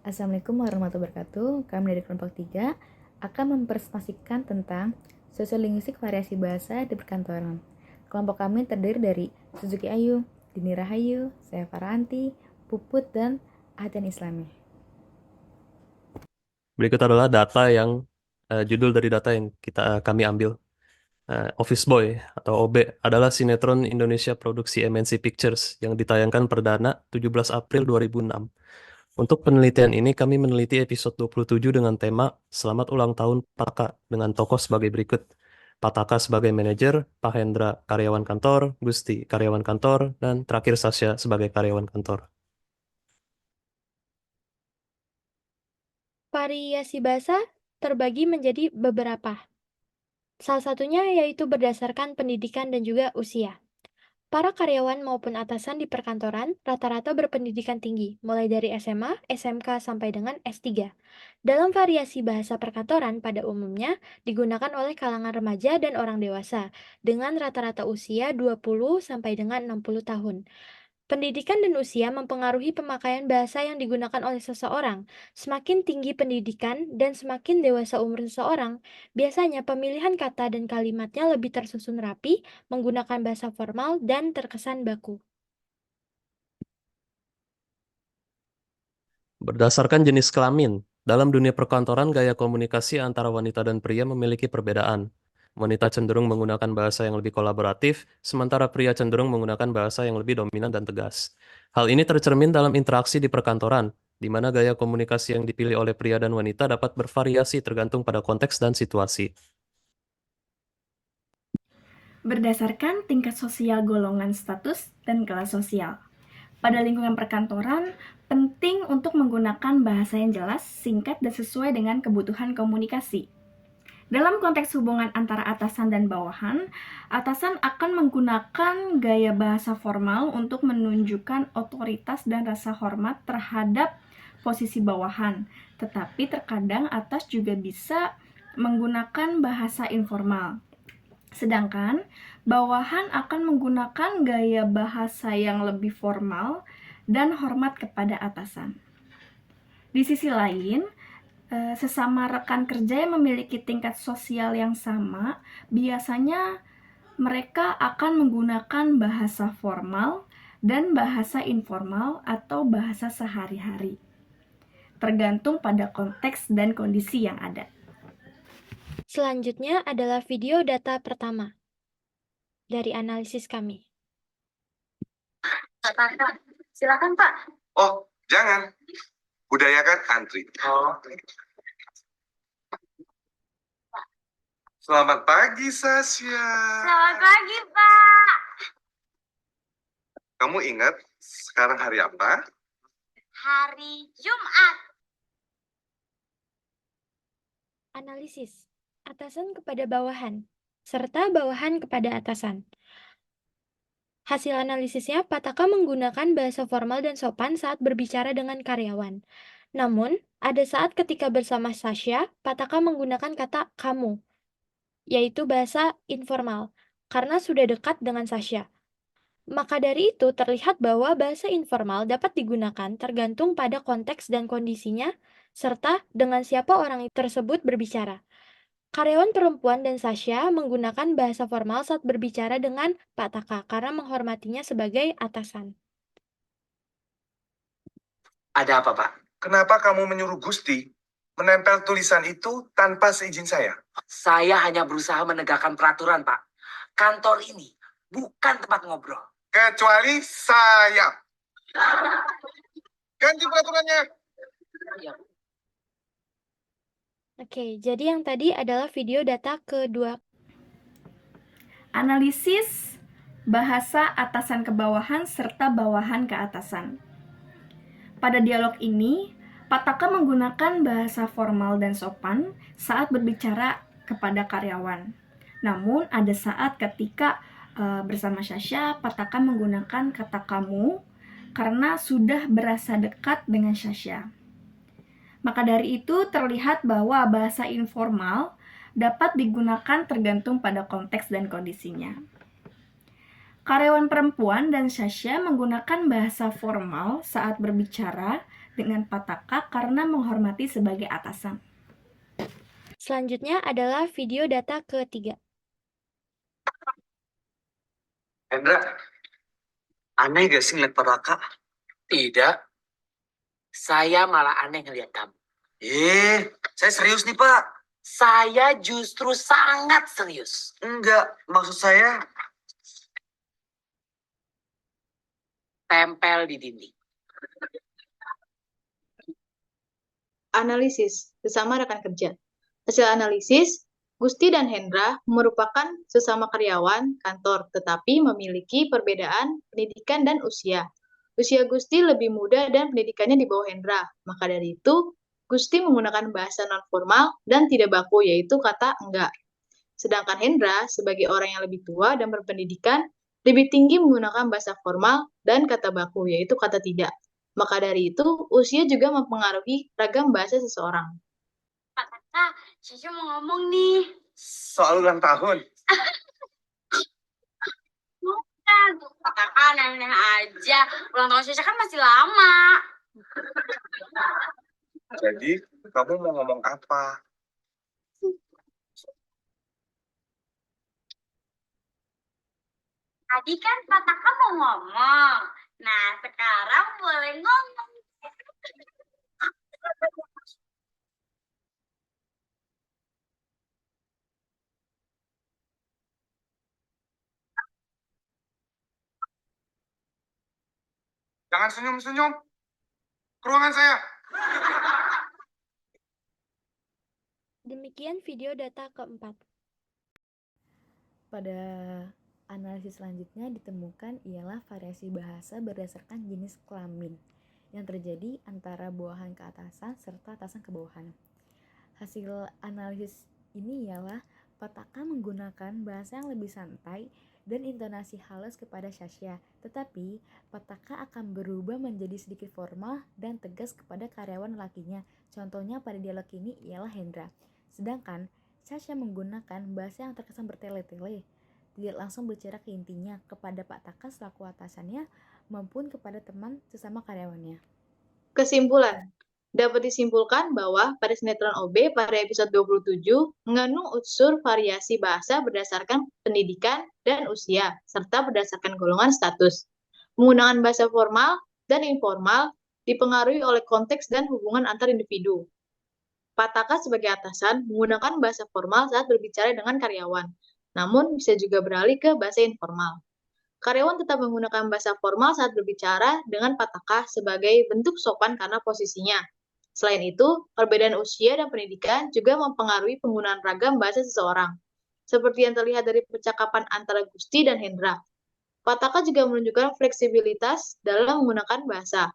Assalamualaikum warahmatullahi wabarakatuh. Kami dari kelompok 3 akan mempresentasikan tentang sosiolinguistik variasi bahasa di perkantoran. Kelompok kami terdiri dari Suzuki Ayu, Dini Rahayu, saya Faranti, Puput, dan Ahdian Islami. Berikut adalah data yang judul dari data yang kami ambil. Office Boy atau OB adalah sinetron Indonesia produksi MNC Pictures yang ditayangkan perdana 17 April 2006. Untuk penelitian ini kami meneliti episode 27 dengan tema Selamat Ulang Tahun Pataka dengan tokoh sebagai berikut. Pataka sebagai manajer, Pak Hendra karyawan kantor, Gusti karyawan kantor, dan terakhir Sasha sebagai karyawan kantor. Variasi bahasa terbagi menjadi beberapa. Salah satunya yaitu berdasarkan pendidikan dan juga usia. Para karyawan maupun atasan di perkantoran rata-rata berpendidikan tinggi, mulai dari SMA, SMK, sampai dengan S3. Dalam variasi bahasa perkantoran pada umumnya digunakan oleh kalangan remaja dan orang dewasa, dengan rata-rata usia 20 sampai dengan 60 tahun. Pendidikan dan usia mempengaruhi pemakaian bahasa yang digunakan oleh seseorang. Semakin tinggi pendidikan dan semakin dewasa umur seseorang, biasanya pemilihan kata dan kalimatnya lebih tersusun rapi, menggunakan bahasa formal dan terkesan baku. Berdasarkan jenis kelamin, dalam dunia perkantoran gaya komunikasi antara wanita dan pria memiliki perbedaan. Wanita cenderung menggunakan bahasa yang lebih kolaboratif, sementara pria cenderung menggunakan bahasa yang lebih dominan dan tegas. Hal ini tercermin dalam interaksi di perkantoran, di mana gaya komunikasi yang dipilih oleh pria dan wanita dapat bervariasi tergantung pada konteks dan situasi. Berdasarkan tingkat sosial golongan status dan kelas sosial. Pada lingkungan perkantoran, penting untuk menggunakan bahasa yang jelas, singkat, dan sesuai dengan kebutuhan komunikasi. Dalam konteks hubungan antara atasan dan bawahan, atasan akan menggunakan gaya bahasa formal untuk menunjukkan otoritas dan rasa hormat terhadap posisi bawahan. Tetapi terkadang atas juga bisa menggunakan bahasa informal. Sedangkan bawahan akan menggunakan gaya bahasa yang lebih formal dan hormat kepada atasan. Di sisi lain, sesama rekan kerja yang memiliki tingkat sosial yang sama, biasanya mereka akan menggunakan bahasa formal dan bahasa informal atau bahasa sehari-hari, tergantung pada konteks dan kondisi yang ada. Selanjutnya adalah video data pertama dari analisis kami. Pak, silakan Pak. Oh, jangan. Budayakan antri. Oh. Selamat pagi, Sasha. Selamat pagi Pak. Kamu ingat sekarang hari apa? Hari Jumat. Analisis atasan kepada bawahan, serta bawahan kepada atasan. Hasil analisisnya, Pataka menggunakan bahasa formal dan sopan saat berbicara dengan karyawan. Namun, ada saat ketika bersama Sasha, Pataka menggunakan kata kamu, yaitu bahasa informal, karena sudah dekat dengan Sasha. Maka dari itu, terlihat bahwa bahasa informal dapat digunakan tergantung pada konteks dan kondisinya, serta dengan siapa orang tersebut berbicara. Karyawan perempuan dan Sasha menggunakan bahasa formal saat berbicara dengan Pak Taka karena menghormatinya sebagai atasan. Ada apa, Pak? Kenapa kamu menyuruh Gusti menempel tulisan itu tanpa seizin saya? Saya hanya berusaha menegakkan peraturan, Pak. Kantor ini bukan tempat ngobrol. Kecuali saya. Ganti peraturannya. Ya. Oke, jadi yang tadi adalah video data kedua. Analisis bahasa atasan ke bawahan serta bawahan ke atasan. Pada dialog ini, Pataka menggunakan bahasa formal dan sopan saat berbicara kepada karyawan. Namun ada saat ketika bersama Sasha, Pataka menggunakan kata kamu karena sudah berasa dekat dengan Sasha. Maka dari itu terlihat bahwa bahasa informal dapat digunakan tergantung pada konteks dan kondisinya. Karyawan perempuan dan Sasha menggunakan bahasa formal saat berbicara dengan Pataka karena menghormati sebagai atasan. Selanjutnya adalah video data ketiga. Hendra, aneh gak sih ngeliat Pataka? Tidak. Saya malah aneh ngeliat kamu. Saya serius nih, Pak. Saya justru sangat serius. Enggak, maksud saya Tempel di dinding. Analisis sesama rekan kerja. Hasil analisis, Gusti dan Hendra merupakan sesama karyawan kantor, tetapi memiliki perbedaan pendidikan dan usia. Usia Gusti lebih muda dan pendidikannya di bawah Hendra. Maka dari itu, Gusti menggunakan bahasa non-formal dan tidak baku, yaitu kata enggak. Sedangkan Hendra, sebagai orang yang lebih tua dan berpendidikan, lebih tinggi menggunakan bahasa formal dan kata baku, yaitu kata tidak. Maka dari itu, usia juga mempengaruhi ragam bahasa seseorang. Pataka, Syasha mau ngomong nih. soal ulang tahun. Bukan, Pataka aneh-aneh aja. Ulang tahun Syasha kan masih lama. Jadi, kamu mau ngomong apa? Tadi kan Pataka mau ngomong. Nah, sekarang boleh ngomong. Jangan senyum-senyum. Ke ruangan saya. Demikian video data keempat. Pada analisis selanjutnya ditemukan ialah variasi bahasa berdasarkan jenis kelamin yang terjadi antara bawahan ke atasan serta atasan ke bawahan. Hasil analisis ini ialah Pataka menggunakan bahasa yang lebih santai dan intonasi halus kepada Syasha, tetapi Pataka akan berubah menjadi sedikit formal dan tegas kepada karyawan lakinya. Contohnya pada dialog ini ialah Hendra. Sedangkan Syasha menggunakan bahasa yang terkesan bertele-tele, tidak langsung berbicara ke intinya kepada Pataka selaku atasannya maupun kepada teman sesama karyawannya. Kesimpulan. Dapat disimpulkan bahwa pada sinetron OB pada episode 27 mengandung unsur variasi bahasa berdasarkan pendidikan dan usia, serta berdasarkan golongan status. Penggunaan bahasa formal dan informal dipengaruhi oleh konteks dan hubungan antar individu. Pataka sebagai atasan menggunakan bahasa formal saat berbicara dengan karyawan, namun bisa juga beralih ke bahasa informal. Karyawan tetap menggunakan bahasa formal saat berbicara dengan Pataka sebagai bentuk sopan karena posisinya. Selain itu, perbedaan usia dan pendidikan juga mempengaruhi penggunaan ragam bahasa seseorang. Seperti yang terlihat dari percakapan antara Gusti dan Hendra. Pataka juga menunjukkan fleksibilitas dalam menggunakan bahasa.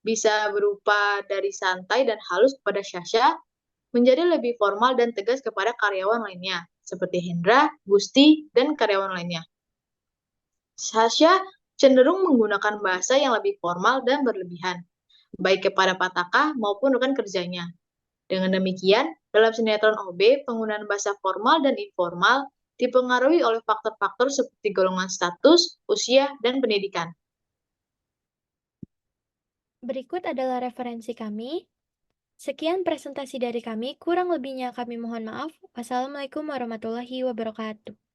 Bisa berupa dari santai dan halus kepada Syasha, menjadi lebih formal dan tegas kepada karyawan lainnya, seperti Hendra, Gusti, dan karyawan lainnya. Syasha cenderung menggunakan bahasa yang lebih formal dan berlebihan, baik kepada Pataka maupun rekan kerjanya. Dengan demikian, dalam sinetron OB, penggunaan bahasa formal dan informal dipengaruhi oleh faktor-faktor seperti golongan status, usia, dan pendidikan. Berikut adalah referensi kami. Sekian presentasi dari kami, kurang lebihnya kami mohon maaf. Wassalamualaikum warahmatullahi wabarakatuh.